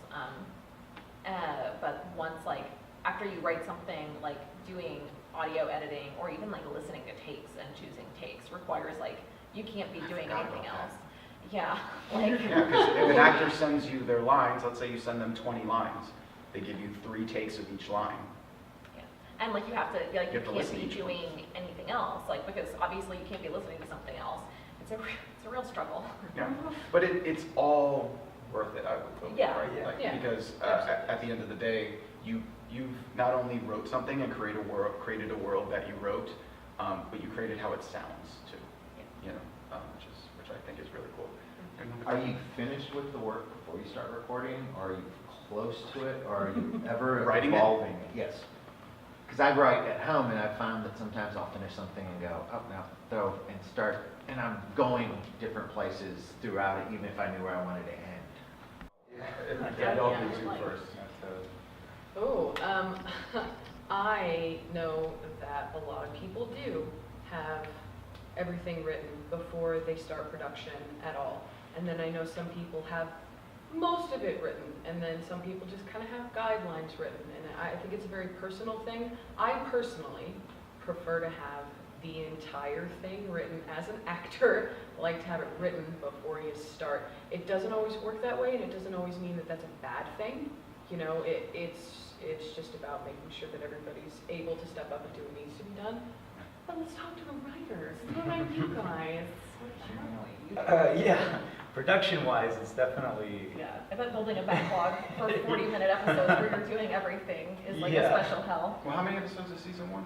But once like after you write something, like doing audio editing or even like listening to takes and choosing takes requires like you can't be doing anything else. Yeah, like Yeah, because if an actor sends you their lines, let's say you send them 20 lines, they give you 3 takes of each line. And like you have to like you have to can't listen be to each one. doing anything else, like because obviously you can't be listening to something else. It's a real struggle. Yeah, but it's all worth it, I would hope, Yeah. right? Yeah. Like, Yeah. because at the end of the day, you've not only wrote something and created a world that you wrote, but you created how it sounds too. Which I think is really cool. Are you finished with the work before you start recording, or are you close to it, or are you ever Writing it? evolving it? Yes. Because I write at home, and I've found that sometimes I'll finish something and go, oh, no, throw, and start, and I'm going different places throughout it, even if I knew where I wanted to end. Yeah, I'll do two first. Oh, I know that a lot of people do have everything written before they start production at all. And then I know some people have most of it written, and then some people just kind of have guidelines written. And I think it's a very personal thing. I personally prefer to have the entire thing written as an actor. I like to have it written before you start. It doesn't always work that way, and it doesn't always mean that that's a bad thing. It's just about making sure that everybody's able to step up and do what needs to be done. But let's talk to the writers. What about you guys? Yeah, production-wise, it's definitely. Yeah, I bet building a backlog for 40-minute episodes where you're doing everything is like a special hell. Well, how many episodes of season 1?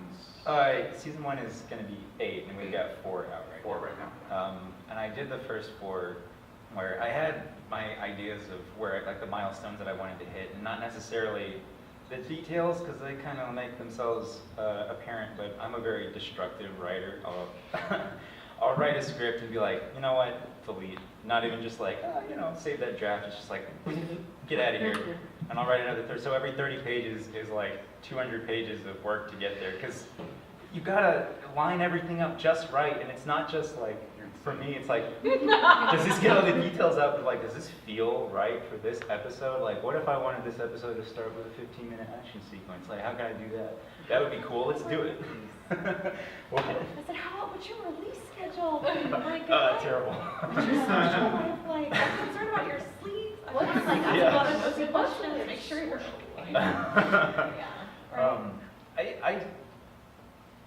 Season 1 is going to be 8, and we've got 4 out right 4 right now. And I did the first 4 where I had my ideas of where, like the milestones that I wanted to hit, and not necessarily the details, because they kind of make themselves apparent, but I'm a very destructive writer. I'll write a script and be like, you know what, delete. Not even just like, save that draft. It's just like, get out of here. And I'll write another 30. So every 30 pages is like 200 pages of work to get there. Because you gotta line everything up just right. And it's not just like, for me, it's like, does this get all the details out? But like, does this feel right for this episode? Like, what if I wanted this episode to start with a 15-minute action sequence? Like, how can I do that? That would be cool. Let's do it. I said, how about what's your release schedule? Like, terrible. What's your schedule? Like, I'm concerned about your sleep. I'm like, asking a lot of those questions to make sure you're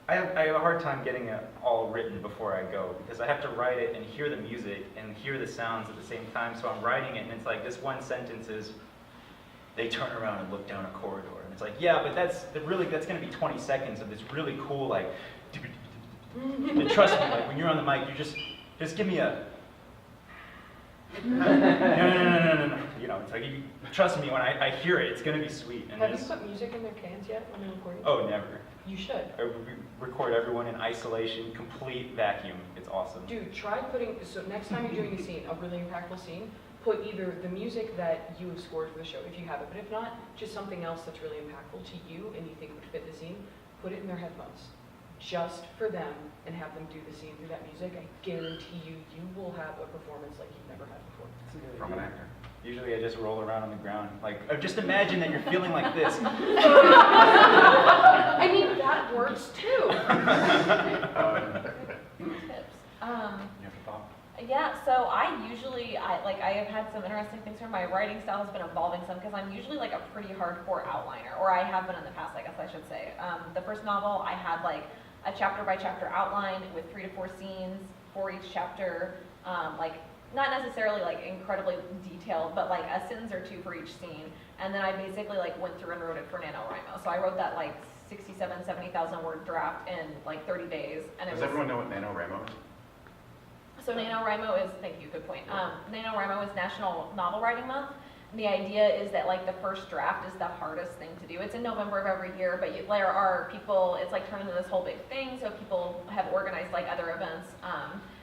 I have a hard time getting it all written before I go because I have to write it and hear the music and hear the sounds at the same time. So I'm writing it and it's like this one sentence is, they turn around and look down a corridor. And it's like, yeah, but that's going to be 20 seconds of this really cool, like, and trust me, like when you're on the mic, you just give me a, no. It's like, trust me, when I hear it, it's going to be sweet. And have you put music in their cans yet when they're recording? Oh, never. You should. I record everyone in isolation, complete vacuum. It's awesome. Dude, try putting, so next time you're doing a scene, a really impactful scene, put either the music that you have scored for the show, if you have it, but if not, just something else that's really impactful to you and you think would fit the scene, put it in their headphones. Just for them, and have them do the scene through that music. I guarantee you, you will have a performance like you've never had before. From an actor. Usually I just roll around on the ground. Like, just imagine that you're feeling like this. I mean, that works too. Tips. Yeah, so I have had some interesting things where my writing style has been evolving some because I'm usually like a pretty hardcore outliner, or I have been in the past, I guess I should say. The first novel, I had like a chapter by chapter outline with 3 to 4 scenes for each chapter, like not necessarily like incredibly detailed, but like a sentence or two for each scene. And then I basically like went through and wrote it for NaNoWriMo. So I wrote that like 70,000 word draft in like 30 days. And Does everyone know what NaNoWriMo is? So NaNoWriMo is, thank you, good point. NaNoWriMo is National Novel Writing Month. And the idea is that like the first draft is the hardest thing to do. It's in November of every year, but there are people, it's like turned into this whole big thing. So people have organized like other events.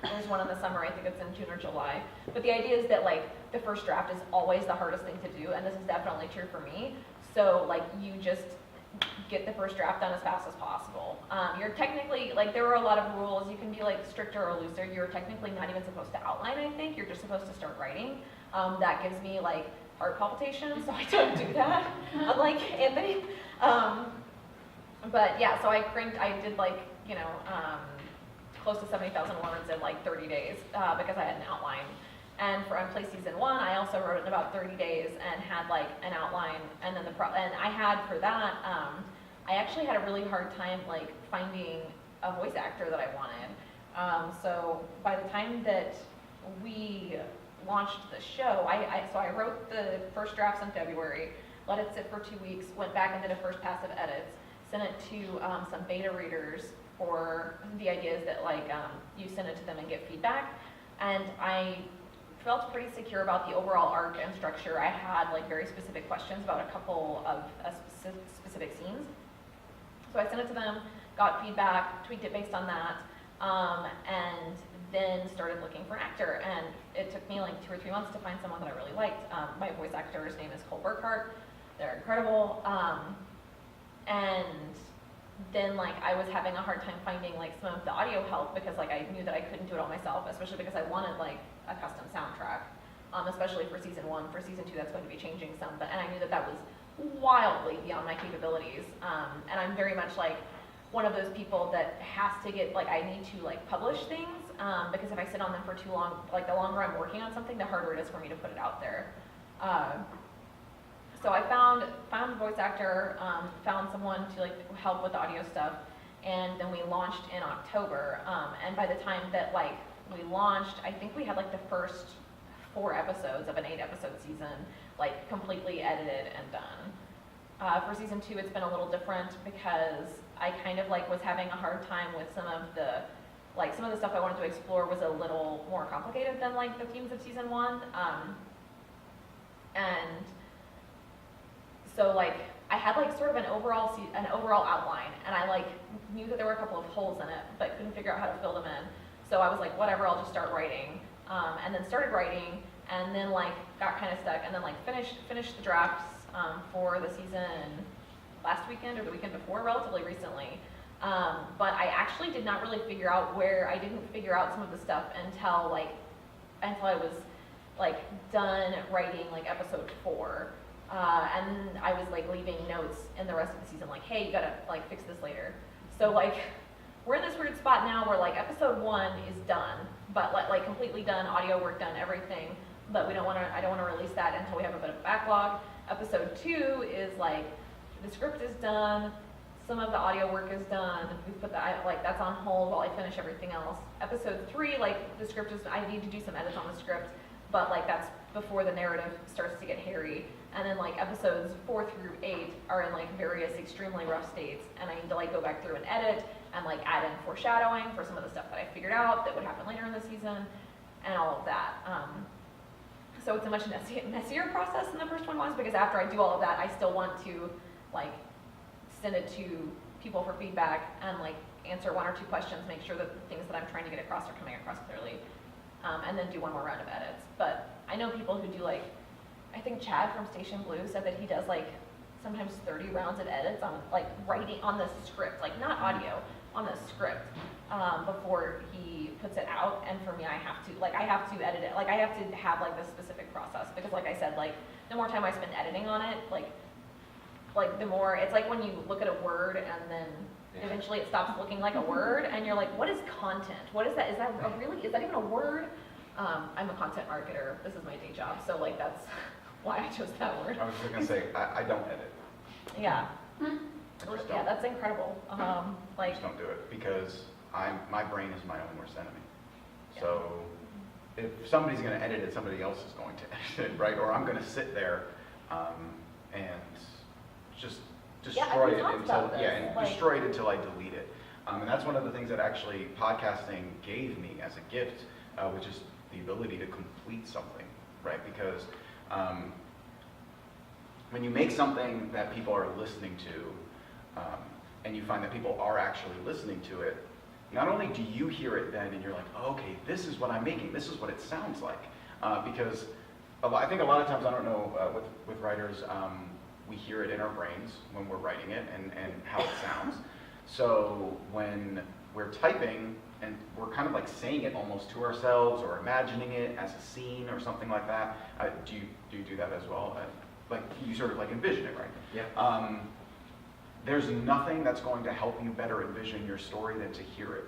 There's one in the summer, I think it's in June or July. But the idea is that like the first draft is always the hardest thing to do. And this is definitely true for me. So like you just get the first draft done as fast as possible. You're technically, like there are a lot of rules. You can be like stricter or looser. You're technically not even supposed to outline, I think. You're just supposed to start writing. That gives me like heart palpitations, so I don't do that, unlike Anthony. But yeah, so I did like, close to 70,000 words in like 30 days because I had an outline. And for Unplaced Season 1, I also wrote it in about 30 days and had like an outline. And then and I had for that, I actually had a really hard time like finding a voice actor that I wanted. So by the time that we launched the show, so I wrote the first drafts in February, let it sit for 2 weeks, went back and did a first pass of edits, sent it to some beta readers for the ideas that like you send it to them and get feedback. And I felt pretty secure about the overall arc and structure. I had like very specific questions about a couple of specific scenes. So I sent it to them, got feedback, tweaked it based on that, and then started looking for an actor. And it took me like 2 or 3 months to find someone that I really liked. My voice actor's name is Cole Burkhart. They're incredible. And then like I was having a hard time finding like some of the audio help because like I knew that I couldn't do it all myself, especially because I wanted like a custom soundtrack, especially for Season 1. For Season 2, that's going to be changing some, and I knew that that was wildly beyond my capabilities. And I'm very much like one of those people that has to get, like, I need to like publish things because if I sit on them for too long, like the longer I'm working on something, the harder it is for me to put it out there. So I found a voice actor, found someone to like help with the audio stuff, and then we launched in October. And by the time that like we launched, I think we had like the first 4 episodes of an 8-episode season like completely edited and done. For Season 2, it's been a little different because I kind of like was having a hard time with some of the stuff I wanted to explore was a little more complicated than like the themes of Season 1. And so like I had like sort of an overall outline, and I like knew that there were a couple of holes in it, but couldn't figure out how to fill them in. So I was like, whatever, I'll just start writing. and then started writing, and then like got kind of stuck, and then like finished the drafts for the season last weekend or the weekend before, relatively recently. But I actually did not really figure out I didn't figure out some of the stuff until I was like done writing like episode 4. And I was like leaving notes in the rest of the season, like, hey, you gotta like fix this later. So like, we're in this weird spot now where like episode 1 is done, but like completely done, audio work done, everything. But I don't wanna release that until we have a bit of a backlog. Episode 2 is like, the script is done, some of the audio work is done, we put that's on hold while I finish everything else. Episode 3, like the script I need to do some edits on the script, but like that's before the narrative starts to get hairy. And then like episodes 4 through 8 are in like various extremely rough states, and I need to like go back through and edit and like add in foreshadowing for some of the stuff that I figured out that would happen later in the season and all of that. So it's a much messier process than the first one was, because after I do all of that, I still want to like send it to people for feedback and like answer 1 or 2 questions, make sure that the things that I'm trying to get across are coming across clearly, and then do 1 more round of edits. But I know people who do like, I think Chad from Station Blue said that he does like sometimes 30 rounds of edits on like writing on the script, like not audio, on the script, before he puts it out. And for me, I have to edit it. Like I have to have like this specific process, because like I said, like the more time I spend editing on it, like the more, it's like when you look at a word and then eventually it stops looking like a word and you're like, what is content? What is that? Is that even a word? I'm a content marketer. This is my day job. So like that's why I chose that word. I was just gonna say, I don't edit. Yeah. Just Yeah, don't. that's incredible. Like, Just don't do it, because my brain is my own worst enemy. So if somebody's gonna edit it, somebody else is going to edit it, right? Or I'm gonna sit there and just destroy it until I delete it. And that's one of the things that actually podcasting gave me as a gift, which is the ability to complete something, right? Because when you make something that people are listening to, and you find that people are actually listening to it, not only do you hear it then and you're like, oh, okay, this is what I'm making, this is what it sounds like. Because I think a lot of times, I don't know, with writers, we hear it in our brains when we're writing it and how it sounds. So when we're typing and we're kind of like saying it almost to ourselves or imagining it as a scene or something like that, do you do that as well? Like you sort of like envision it, right? Yeah. There's nothing that's going to help you better envision your story than to hear it,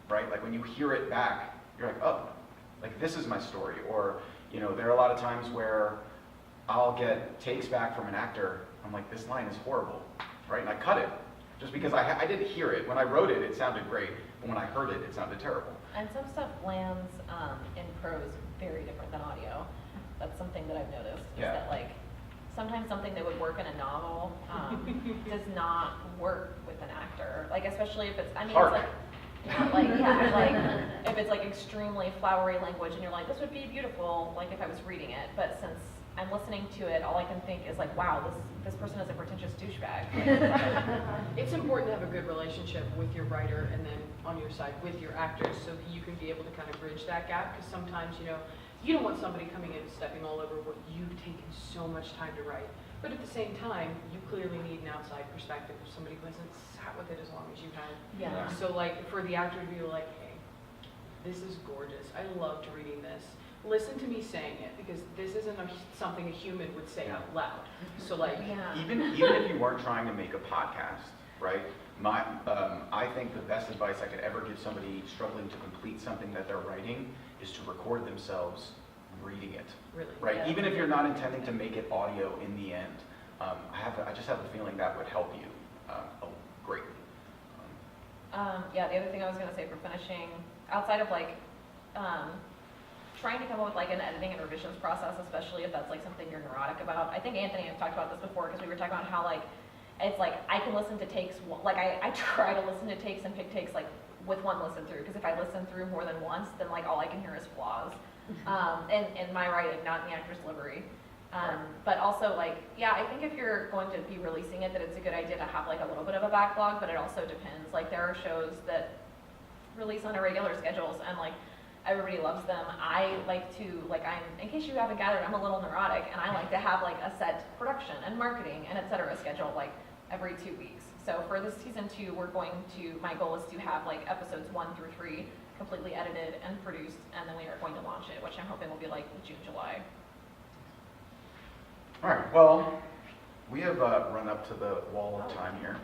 right? Like when you hear it back, you're like, oh, like this is my story. Or, you know, there are a lot of times where I'll get takes back from an actor. I'm like, this line is horrible, right? And I cut it just because I didn't hear it. When I wrote it, it sounded great, but when I heard it, it sounded terrible. and some stuff lands in prose very different than audio. That's something that I've noticed. Is that like sometimes something that would work in a novel does not work with an actor. Like especially if it's, I mean, Hark. it's like, like if it's like extremely flowery language and you're like, this would be beautiful, like if I was reading it, but since I'm listening to it, all I can think is like, wow, this person is a pretentious douchebag. It's important to have a good relationship with your writer and then on your side with your actors so that you can be able to kind of bridge that gap, because sometimes, you know, you don't want somebody coming in and stepping all over what you've taken so much time to write. But at the same time, you clearly need an outside perspective of somebody who hasn't sat with it as long as you have. Yeah. So like for the actor to be like, hey, this is gorgeous. I loved reading this. Listen to me saying it, because this isn't something a human would say out loud. So like, Even if you weren't trying to make a podcast, right? I think the best advice I could ever give somebody struggling to complete something that they're writing is to record themselves reading it. Really? Right? Yeah. Even if you're not intending to make it audio in the end, I just have a feeling that would help you greatly. Yeah, the other thing I was going to say for finishing, outside of like trying to come up with like an editing and revisions process, especially if that's like something you're neurotic about. I think Anthony and I have talked about this before, because we were talking about how like it's like I can listen to takes, like I try to listen to takes and pick takes like with one listen through, because if I listen through more than once, then like all I can hear is flaws in my writing, not in the actor's delivery. But also like, yeah, I think if you're going to be releasing it, that it's a good idea to have like a little bit of a backlog, but it also depends. Like there are shows that release on irregular schedules, and like everybody loves them. I like to, in case you haven't gathered, I'm a little neurotic, and I like to have like a set production and marketing and et cetera schedule like every 2 weeks. So for this season 2, my goal is to have like episodes 1 through 3 completely edited and produced, and then we are going to launch it, which I'm hoping will be like June, July. All right, well, we have run up to the wall of time here.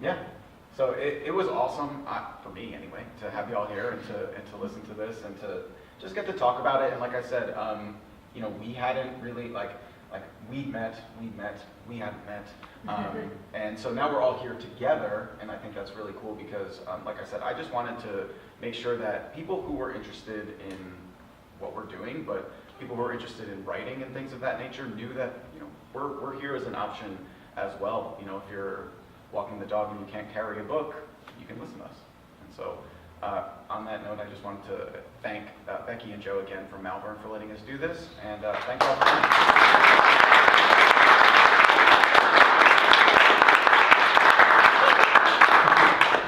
Yeah, so it was awesome, for me anyway, to have you all here and to listen to this and to just get to talk about it. And like I said, you know, we hadn't really, we hadn't met. And so now we're all here together, and I think that's really cool because, like I said, I just wanted to make sure that people who were interested in what we're doing, but people who are interested in writing and things of that nature knew that, you know, we're here as an option as well. You know, if you're walking the dog and you can't carry a book, you can listen to us. And so on that note, I just wanted to thank Becky and Joe again from Malvern for letting us do this, and thank you all for coming.